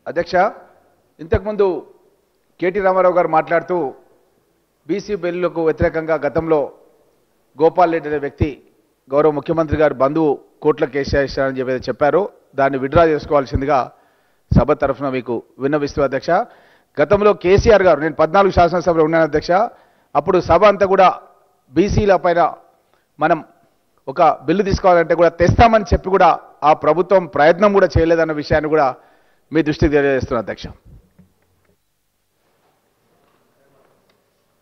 అధ్యక్ష, ఇంతకుముందు కేటీ రామారావు గారు మాట్లాడుతూ బీసీ బిల్లులకు వ్యతిరేకంగా గతంలో గోపాల్ రెడ్డి అనే వ్యక్తి గౌరవ ముఖ్యమంత్రి గారు బంధువు కోర్టులో కేసు వేశారని చెప్పారు. దాన్ని విత్డ్రా చేసుకోవాల్సిందిగా సభ తరఫున మీకు విన్నవిస్తూ అధ్యక్ష, గతంలో కేసీఆర్ గారు, నేను 14 శాసనసభలో ఉన్నాను అధ్యక్ష, అప్పుడు సభ అంతా కూడా బీసీల పైన మనం ఒక బిల్లు తీసుకోవాలంటే కూడా తెస్తామని చెప్పి కూడా ఆ ప్రభుత్వం ప్రయత్నం కూడా చేయలేదన్న విషయాన్ని కూడా మీ దృష్టికి తెలియజేస్తున్నాను అధ్యక్ష.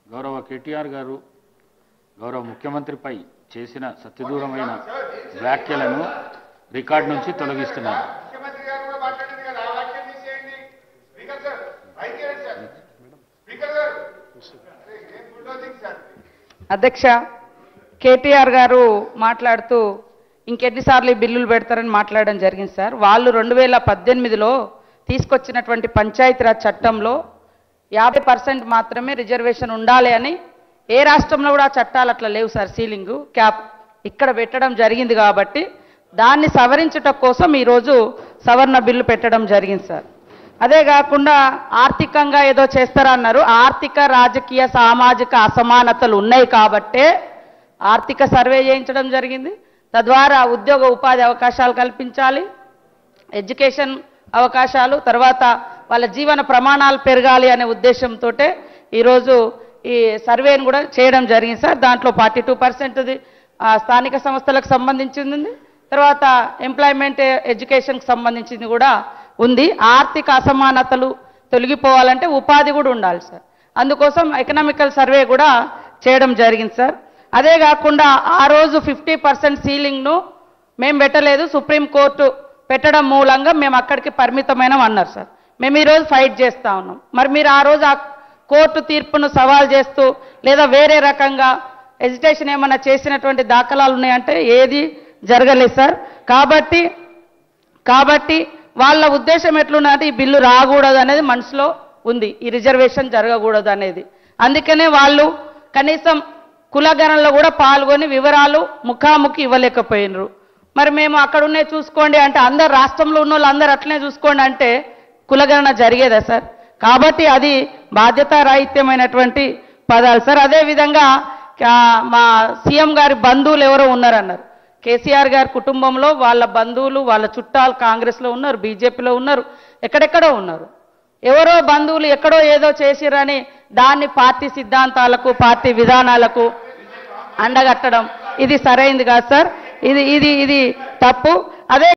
గౌరవ కేటీఆర్ గారు గౌరవ ముఖ్యమంత్రిపై చేసిన సత్యదూరమైన వ్యాఖ్యలను రికార్డు నుంచి తొలగిస్తున్నారు. అధ్యక్ష, కేటీఆర్ గారు మాట్లాడుతూ ఇంకెన్నిసార్లు బిల్లులు పెడతారని మాట్లాడడం జరిగింది సార్. వాళ్ళు 2018లో తీసుకొచ్చినటువంటి పంచాయతీరాజ్ చట్టంలో 50% మాత్రమే రిజర్వేషన్ ఉండాలి అని, ఏ రాష్ట్రంలో కూడా చట్టాలు అట్లా లేవు సార్. సీలింగు క్యాప్ ఇక్కడ పెట్టడం జరిగింది కాబట్టి దాన్ని సవరించటం కోసం ఈరోజు సవరణ బిల్లు పెట్టడం జరిగింది సార్. అదే కాకుండా ఆర్థికంగా ఏదో చేస్తారన్నారు. ఆర్థిక, రాజకీయ, సామాజిక అసమానతలు ఉన్నాయి కాబట్టే ఆర్థిక సర్వే చేయించడం జరిగింది. తద్వారా ఉద్యోగ ఉపాధి అవకాశాలు కల్పించాలి, ఎడ్యుకేషన్ అవకాశాలు, తర్వాత వాళ్ళ జీవన ప్రమాణాలు పెరగాలి అనే ఉద్దేశంతో ఈరోజు ఈ సర్వేను కూడా చేయడం జరిగింది సార్. దాంట్లో 42% స్థానిక సంస్థలకు సంబంధించింది, తర్వాత ఎంప్లాయ్మెంట్ ఎడ్యుకేషన్కి సంబంధించింది కూడా ఉంది. ఆర్థిక అసమానతలు తొలగిపోవాలంటే ఉపాధి కూడా ఉండాలి సార్. అందుకోసం ఎకనామికల్ సర్వే కూడా చేయడం జరిగింది సార్. అదే కాకుండా ఆ రోజు 50% సీలింగ్ను మేము పెట్టలేదు, సుప్రీంకోర్టు పెట్టడం మూలంగా మేము అక్కడికి పరిమితమైనం అన్నారు సార్. మేము ఈరోజు ఫైట్ చేస్తూ ఉన్నాం. మరి మీరు ఆ రోజు ఆ కోర్టు తీర్పును సవాల్ చేస్తూ లేదా వేరే రకంగా ఎజిటేషన్ ఏమైనా చేసినటువంటి దాఖలాలు ఉన్నాయంటే ఏది జరగలేదు సార్. కాబట్టి వాళ్ళ ఉద్దేశం ఎట్లున్నదంటే ఈ బిల్లు రాకూడదు అనేది మనసులో ఉంది, ఈ రిజర్వేషన్ జరగకూడదు అనేది. అందుకనే వాళ్ళు కనీసం కులగణనలో కూడా పాల్గొని వివరాలు ముఖాముఖి ఇవ్వలేకపోయినరు. మరి మేము అక్కడ ఉన్నాయి చూసుకోండి అంటే అందరు రాష్ట్రంలో ఉన్న వాళ్ళు అందరూ అట్లనే చూసుకోండి అంటే కులగణన జరిగేదా సార్? కాబట్టి అది బాధ్యతారాహిత్యమైనటువంటి పదాలు సార్. అదేవిధంగా మా సీఎం గారి బంధువులు ఎవరో ఉన్నారన్నారు. కేసీఆర్ గారి కుటుంబంలో వాళ్ళ బంధువులు, వాళ్ళ చుట్టాలు కాంగ్రెస్లో ఉన్నారు, బీజేపీలో ఉన్నారు, ఎక్కడెక్కడో ఉన్నారు. ఎవరో బంధువులు ఎక్కడో ఏదో చేసిరని దాన్ని పార్టీ సిద్ధాంతాలకు, పార్టీ విధానాలకు అండగట్టడం ఇది సరైంది కాదు సార్. ఇది తప్పు. అదే